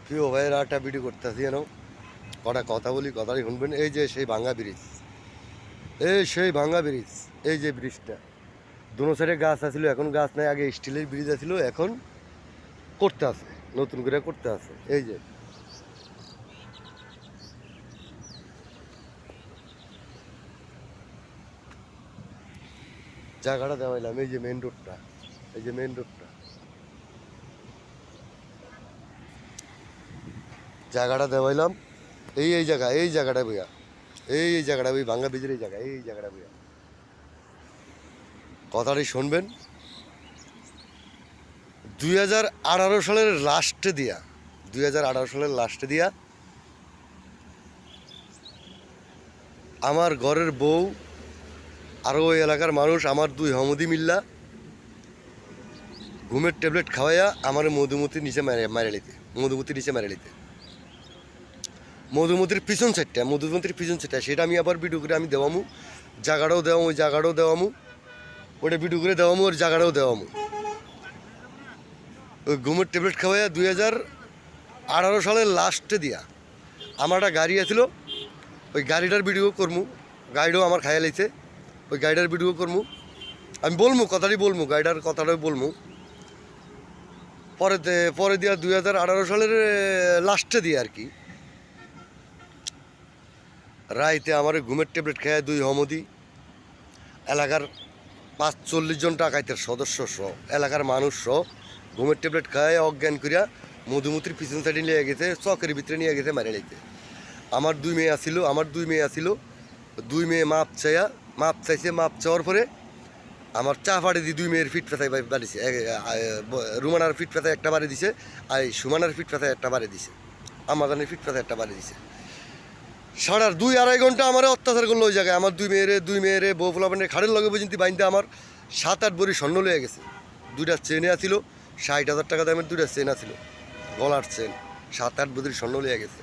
প্রিয় ভাইয়েরা একটা ভিডিও করতেছি যেন কটা কথা বলি, কথাই শুনবেন। এই যে সেই ভাঙ্গা ব্রিজ, এই সেই ভাঙ্গা ব্রিজ, এই যে ব্রিজটা দুনো সাইডে গাছ আছিল, এখন গাছ নাই। আগে স্টিলের ব্রিজ আছিল, এখন করতে আছে, নতুন করে করতে আছে। এই যে জায়গাটা দেওয়াইলাম, এই যে মেন রোডটা, এই যে মেন রোডটা, জায়গাটা দেওয়াইলাম। এই জায়গা, এই জায়গাটা বইয়া, এই জায়গাটা, ওই ভাঙ্গা ব্রিজের এই জায়গা, এই জায়গাটা বইয়া কথাটি শুনবেন। 2018 সালের লাস্টে দিয়া, 2018 সালের লাস্টে দিয়া আমার ঘরের বউ আরও ওই এলাকার মানুষ, আমার দুই হমদি মিল্লা ঘুমের ট্যাবলেট খাওয়াইয়া আমার মধুমতির নিচে মারে লিতে, মধুমতির নিচে মারে লিতে, মধুমতির পিছন সাইডটা, মধুমতির পিছন সাইডটা, সেটা আমি আবার ভিডিও করে আমি দেওয়ামু, জায়গাটাও দেওয়ামু, ওই জায়গাটাও দেওয়ামু, ওটা ভিডিও করে দেওয়ামু, ওর জায়গাটাও দেওয়ামু। ওই ঘুমের ট্যাবলেট খাওয়াইয়া 2018 সালের লাস্টে দিয়া আমার একটা গাড়ি আছিল, ওই গাড়িটার ভিডিও করমু, গাড়িটাও আমার খাইয়া লাইছে, ওই গাড়িটার ভিডিও করমু, আমি বলমু, কথাটাই বলমু, গাড়িটার কথাটাই বলমু। পরে দিয়া 2018 সালের লাস্টে দিয়ে আর কি, রাইতে আমার ঘুমের ট্যাবলেট খাইয়া দুই হমদি এলাকার 45 জন ডাকাইতের সদস্য সহ, এলাকার মানুষ সহ ঘুমের ট্যাবলেট খাইয়া অজ্ঞান করিয়া মধুমতির পিছন সাইডে নিয়ে গেছে, চকের ভিতরে নিয়ে গেছে মারে লাইতে। আমার দুই মেয়ে আসিল, দুই মেয়ে মাপ চাইছে, মাপ চাওয়ার পরে আমার চা ফাড়ে দিয়ে দুই মেয়ের ফিট পেঁথায় বাড়িছে, রুমানার ফিট পেঁথায় একটা বাড়ি দিছে, আর সুমানার ফিট পেঁথায় একটা বাড়ি দিছে, আমাদানের ফিট পেঁথায় একটা বাড়ি দিছে। সাড়ে 2-2.5 ঘন্টা আমার অত্যাচার করলো ওই জায়গায়। আমার দুই মেয়েরে বউ ফোলাপানের খাড়ের লগে পর্যন্ত বাইন্দে আমার 7-8 ভরি স্বর্ণ লয়ে গেছে। দুইটা চেনে আছিল, 60,000 টাকা দামের দুইটা চেন আছিল, গলার চেন, 7-8 ভরি স্বর্ণ লয়ে গেছে।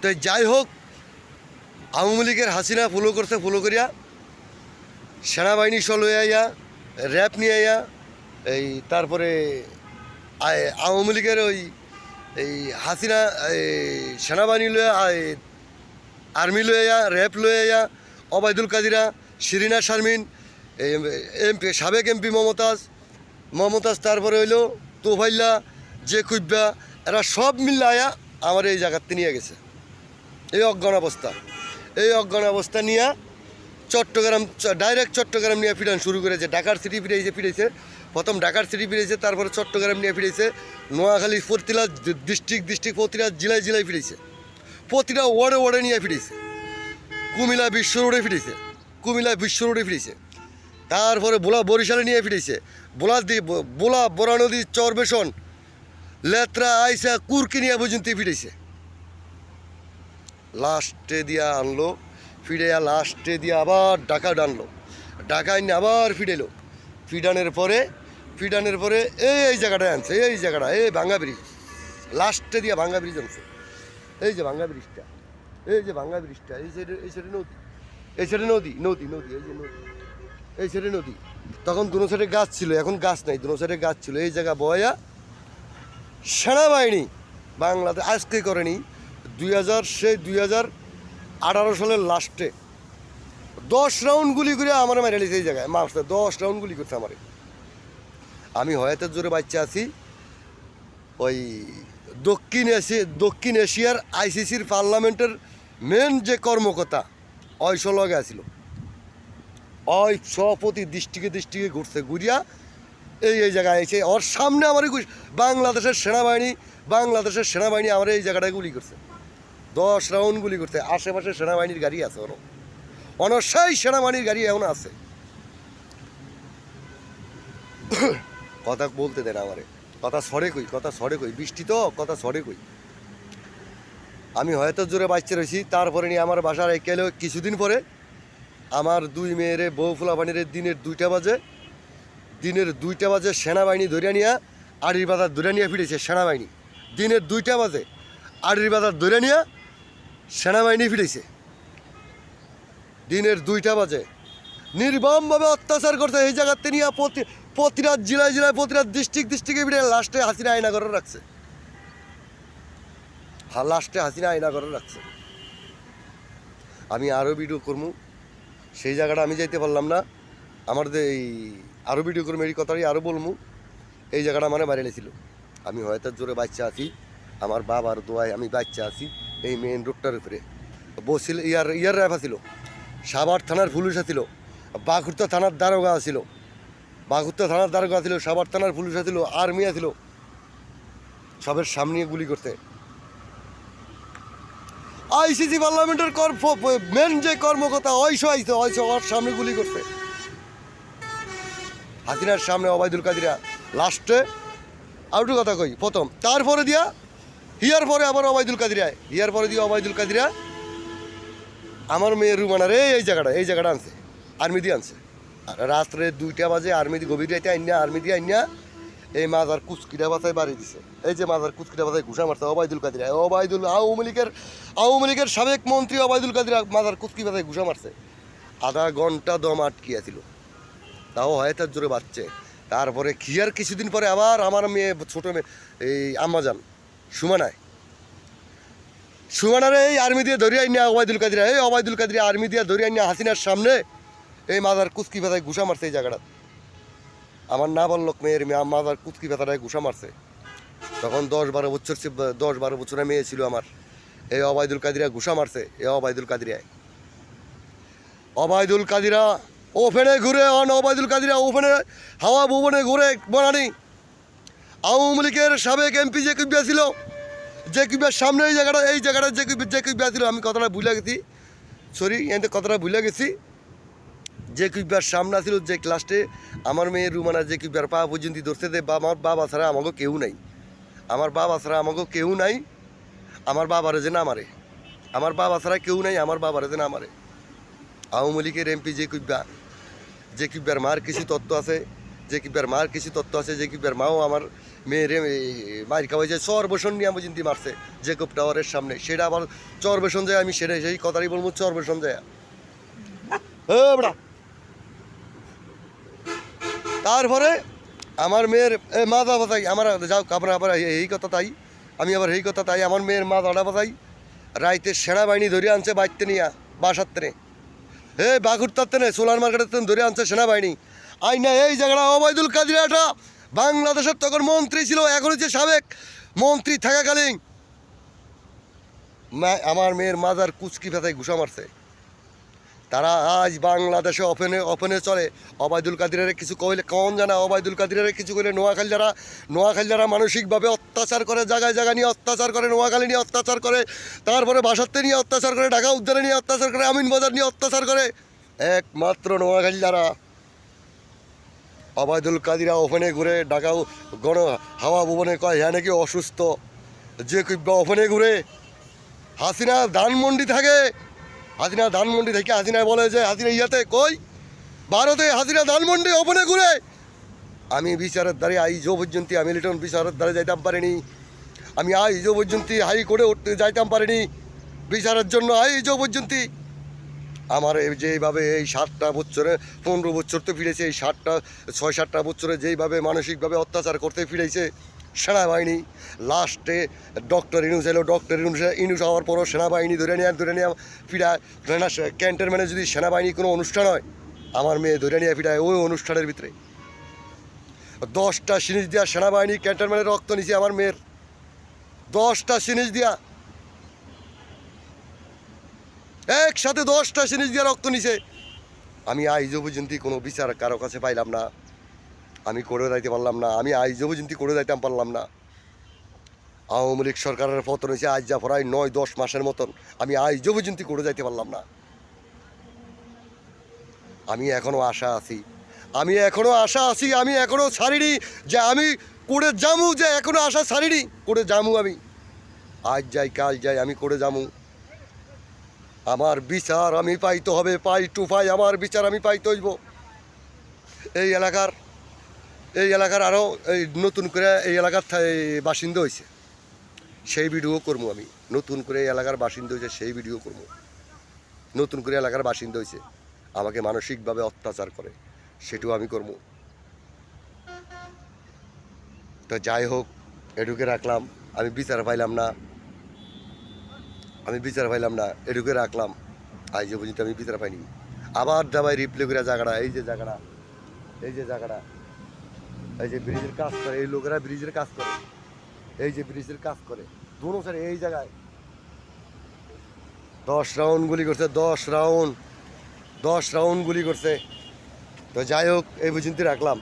তো যাই হোক, আওয়ামী লীগের হাসিনা ফলো করিয়া সেনাবাহিনী সহ লয়ে আইয়া, র্যাব নিয়ে আইয়া, এই তারপরে আওয়ামী লীগের এই হাসিনা সেনাবাহিনী লইয়া, আর্মি লয়ে আইয়া, র্যাব লয়ে আইয়া, ওবায়দুল কাদিরা, শিরিনা শারমিন, এমপি সাবেক এমপি মমতাজ, তারপরে হইল তোফাইল্লা, যে কুব্বা, এরা সব মিল্লা আয়া আমার এই জায়গাতে নিয়ে গেছে। এই অজ্ঞান অবস্থা নিয়ে ডাইরেক্ট চট্টগ্রাম নিয়ে ফিরান শুরু করেছে। ঢাকার সিটি ফিরেছে, প্রথম ঢাকার সিটি ফিরেছে, তারপরে চট্টগ্রাম নিয়ে ফিরেছে, নোয়াখালী প্রতিটা ডিস্ট্রিক্ট প্রতিটা জেলায় ফিরেছে, প্রতিটা ওয়ার্ডে নিয়ে ফিরেছে, কুমিল্লা বিশ্ব রোডে ফিরেছে, তারপরে বরিশালে নিয়ে ফিরেছে, বোলা নদী চরবেশন, লেত্রা, আইসা, কুরকি নিয়ে পর্যন্ত ফিরেছে। লাস্টে দিয়া আনলো, লাস্টে দিয়ে আবার ঢাকা আনলো, ঢাকা এনে আবার ফিডানের পরে এই জায়গাটায় আনছে, এই জায়গাটা, এই ভাঙ্গা ব্রিজ, লাস্টে দিয়া ভাঙ্গা ব্রিজ আনছে। এই যে ভাঙ্গা ব্রিজটা, এই সাইডে নদী, এই সাইডে নদী, এই সাইডে নদী। তখন দুনো সাইডে গাছ ছিল, এখন গাছ নাই, দুনো সাইডে গাছ ছিল। এই জায়গা বয়া সেনাবাহিনী বাংলাদেশ আজকে করেনি, 2018 সালের লাস্টে 10 রাউন্ড গুলি করে আমার মেরে লিখে, এই জায়গায় 10 রাউন্ড গুলি করছে আমারে। আমি হয়তো জোরে বাচ্চা আছি, ওই দক্ষিণ এশিয়ার আইসিসির পার্লামেন্টের মেন যে কর্মকর্তা ওই লগে আছিল, ওই সপতি দৃষ্টিকে ঘুরছে, ঘুরিয়া এই জায়গায় এসে ওর সামনে আমার বাংলাদেশের সেনাবাহিনী আমার এই জায়গাটায় গুলি করছে, 10 রাউন্ড গুলি করছে। আশেপাশে সেনাবাহিনীর গাড়ি আছে, সেই সেনাবাহিনীর গাড়ি এখন আছে। কথা বলতে দেন আমারে, কথা সরে কই, বৃষ্টি তো, কথা সরে কই। আমি হয়তো জোরে বাচ্চা রয়েছি, তারপরে নিয়ে আমার বাসার একেলে কিছুদিন পরে আমার দুই মেয়েরে বউ ফুলাবানির দিনের 2টা বাজে সেনাবাহিনী ধরিয়া নিয়ে আড়ির বাজার ধরে নিয়ে ফিরেছে। সেনাবাহিনী দিনের 2টা বাজে আড়ির বাজার ধরে নিয়ে সেনাবাহিনী ফিরেছে, দিনের 2টা বাজে নির্মমভাবে অত্যাচার করছে। এই জায়গাতে নিয়ে প্রতিটা জেলায় প্রতিটা ডিস্ট্রিক্টে ফিরে লাস্টে হাসিনা আয়না করে রাখছে। লাস্টে হাসিনা আয়না করে রাখছে। আমি আরও ভিডিও করবো, সেই জায়গাটা আমি যাইতে পারলাম না। আমার এই আরও ভিডিও করবো, এই কথাটাই আরও বলবো। এই জায়গাটা মানে বাইরে ছিল, আমি হয়তো জোরে বাচ্চা আছি, আমার বাবার দোয়ায় আমি বাচ্চা আছি এই মেন রোডটার উপরে। বসছিল ইয়ার র্যাফা ছিল, সাভার থানার পুলিশ ছিল, বাঘুর্তা থানার দারোগা ছিল, বাঘুর্তা থানার দারোগা ছিল, সাভার থানার পুলিশ ছিল, আর্মি ছিল, সবের সামনে গুলি করতে। আইসিসি পার্লামেন্টের মেন যে কর্মকর্তা আইসো ওর সামনে গুলি করতে, হাসিনার সামনে ওবায়দুল কাদিরা লাস্টে আউটু কথা কই প্রথম, তারপরে দিয়া হিয়ার পরে আবার ওবায়দুল কাদিরা, হিয়ার পরে দিয়ে ওবায়দুল কাদিরা আমার মেয়ের রুমানারে এই জায়গাটা আনছে, আর্মি দিয়ে আনছে। রাত্রে 2টা বাজে আর্মি দিয়ে গভীর রাইতে আইনা, আর্মি দিয়ে আইনা এই মাজার কুচকিটা বাসায় বাড়ি দিছে। এই যে মাজার কুচকিটা বাসায় ঘুষা মারছে ওবায়দুল কাদিরা, আওয়ামী লীগের সাবেক মন্ত্রী ওবায়দুল কাদিরা মাজার কুচকি বাসায় ঘুষা মারছে। আধা ঘন্টা দম আটকিয়েছিল, তাও হয় তার জোরে বাচ্চে। তারপরে খিয়ার কিছুদিন পরে আবার আমার মেয়ে, ছোটো মেয়ে এই আম্মাজান সুমানারে এই আর্মি দিয়ে ধরিয়ে আইনা ওবায়দুল কাদিরা, এই ওবায়দুল কাদিরা আর্মি দিয়ে ধরিয়ে আইনা হাসিনার সামনে এই মাজার কুচকি পাতায় ঘুষা মারছে। এই জায়গাটা আমার না বললোক মেয়ের মাজার কুচকি পাতাটায় ঘুষা মারছে। তখন 10-12 বছরের মেয়ে ছিল আমার। এই ওবায়দুল কাদিরা ঘুষা মারছে। এই ওবায়দুল কাদিরা ওপেনে ঘুরে, ওবায়দুল কাদিরা ওপেনে হাওয়া ভুবনে ঘুরে বনানি। আওয়ামী লীগের সাবেক এমপি যে কিবিয়া ছিল, যে কিবিয়ার সামনে এই জায়গাটা যে কিবিয়া ছিল, আমি কথাটা ভুলে গেছি, কথাটা ভুলে গেছি। যে কিবিয়ার সামনে ছিল, যে লাস্টে আমার মেয়ের রুমানা যে কিবিয়ার পা পর্যন্ত ধরতে দে, আমার বাবা ছাড়া আমাকে কেউ নাই, আমার বাবা ছাড়া আমাকে কেউ নাই, আমার বাবারে যে না মারে, আমার বাবা ছাড়া কেউ নাই, আমার বাবারে যে না মারে। আওয়ামী লীগের এমপি যে কিবিয়ার মার কিছু তত্ত্ব আছে, যে কিবিয়ার মাও আমার মেয়ের মার খাওয়াই যায়, চরবেশন নিয়ে পর্যন্ত মারছে জেকব টাওয়ারের সামনে। সেটা আবার চরবেশন যায়, আমি সেই কথাই বলবো, চরবেশন যায়। তারপরে আমার মেয়ের মাজা বাজাই, আমার যাও আবার এই কথা তাই, আমি আবার এই কথা তাই, আমার মেয়ের মাজাটা বাজাই রাইতে সেনাবাহিনী ধরে আনছে বাইতে নিয়ে বাসার ট্রেনে, বাঘুরতার ট্রেনে, সোলার মার্কেটের ট্রেন ধরে আনছে সেনাবাহিনী আইনা। এই জায়গাটা ওবায়দুল কাদিরাটা বাংলাদেশের তখন মন্ত্রী ছিল, এখন হচ্ছে সাবেক মন্ত্রী থাকাকালীন আমার মেয়ের মাজার কুচকি ফেতায় ঘুষা মারছে। তারা আজ বাংলাদেশে ওপেনে চলে। ওবায়দুল কাদিরের কিছু কইলে কম জানা, ওবায়দুল কাদিরের কিছু কইলে নোয়াখালীরা মানসিকভাবে অত্যাচার করে, জায়গায় নিয়ে অত্যাচার করে, নোয়াখালী নিয়ে অত্যাচার করে, তারপরে বাসাতে নিয়ে অত্যাচার করে, ঢাকা উদ্যানে নিয়ে অত্যাচার করে, আমিনবাজার নিয়ে অত্যাচার করে। একমাত্র নোয়াখালীরা ওবায়দুল কাদিরা ওপেনে ঘুরে, ঢাকা হাওয়া ভুবনে কয় হ্যাঁ নাকি অসুস্থ, যে ওপেনে ঘুরে। হাসিনা ধানমন্ডি থেকে হাসিনা বলে যে হাসিনা ইয়াতে কই ভারতে, হাসিনা ধানমন্ডি ওপেনে ঘুরে। আমি বিচারের দ্বারে আইজো পর্যন্ত আমি লিটন বিচারের দ্বারে যাইতাম পারিনি, আমি আইজো পর্যন্ত হাইকোর্টে উঠতে যাইতাম পারিনি বিচারের জন্য। আইজো পর্যন্ত আমার যেইভাবে এই 7টা বছরে 15 বছর তো ফিরেছে, এই 6-7টা বছরে যেইভাবে মানসিকভাবে অত্যাচার করতে ফিরেছে সেনাবাহিনী। লাস্টে ডক্টর ইনুস এলো, ইনুস হওয়ার পরও সেনাবাহিনী ধরে নেওয়া ফিরায়। ক্যান্টনমেন্টে যদি সেনাবাহিনী কোনো অনুষ্ঠান হয়, আমার মেয়ে ধরে নিয়ে ফিরায় ওই অনুষ্ঠানের ভিতরে। 10টা সিরিজ দিয়া সেনাবাহিনী ক্যান্টনমেন্টে রক্ত নিছে আমার মেয়ের, 10টা সিরিজ দিয়া, একসাথে 10টা সিরিজ দিয়া রক্ত নিছে। আমি আইজো পর্যন্ত কোনো বিচার কারো কাছে পাইলাম না, আমি করে যাইতে পারলাম না, আমি আইজো পর্যন্ত করে যাইতাম পারলাম না। আওয়ামী লীগ সরকারের পতন হয়েছে আজ যা প্রায় 9-10 মাসের মতন, আমি আইজো পর্যন্ত করে যাইতে পারলাম না। আমি এখনও আশা আছি, আমি এখনও ছাড়িনি যে আমি করে যামু, যে এখনও আশা ছাড়িনি, করে যামু। আমি আজ যাই কাল যাই, আমি করে যামু। আমার বিচার আমি পাইতে হবে, পাই টু পাই, আমার বিচার আমি পাইতে হইব। এই এলাকার আরও এই নতুন করে এই এলাকার বাসিন্দা হয়েছে, সেই ভিডিও করবো আমি। নতুন করে এই এলাকার বাসিন্দা হয়েছে, সেই ভিডিও করবো। নতুন করে এলাকার বাসিন্দা হয়েছে, আমাকে মানসিকভাবে অত্যাচার করে, সেটাও আমি করবো। তো যাই হোক, এটুকে রাখলাম, আমি বিচার পাইলাম না, আমি বিচার পাইলাম না, এটুকু রাখলাম। আজ যে পর্যন্ত আমি বিচার পাইনি। আবার দাবাই রিপ্লে করে জায়গাটা, এই যে জায়গাটা, এই যে জায়গাটা, এই যে ব্রিজের কাজ করে, এই লোকেরা ব্রিজের কাজ করে, এই যে ব্রিজের কাজ করে দুনো স্যার এই জায়গায় 10 রাউন্ড গুলি করছে, 10 রাউন্ড গুলি করছে। তো যাই হোক, এই পর্যন্ত রাখলাম।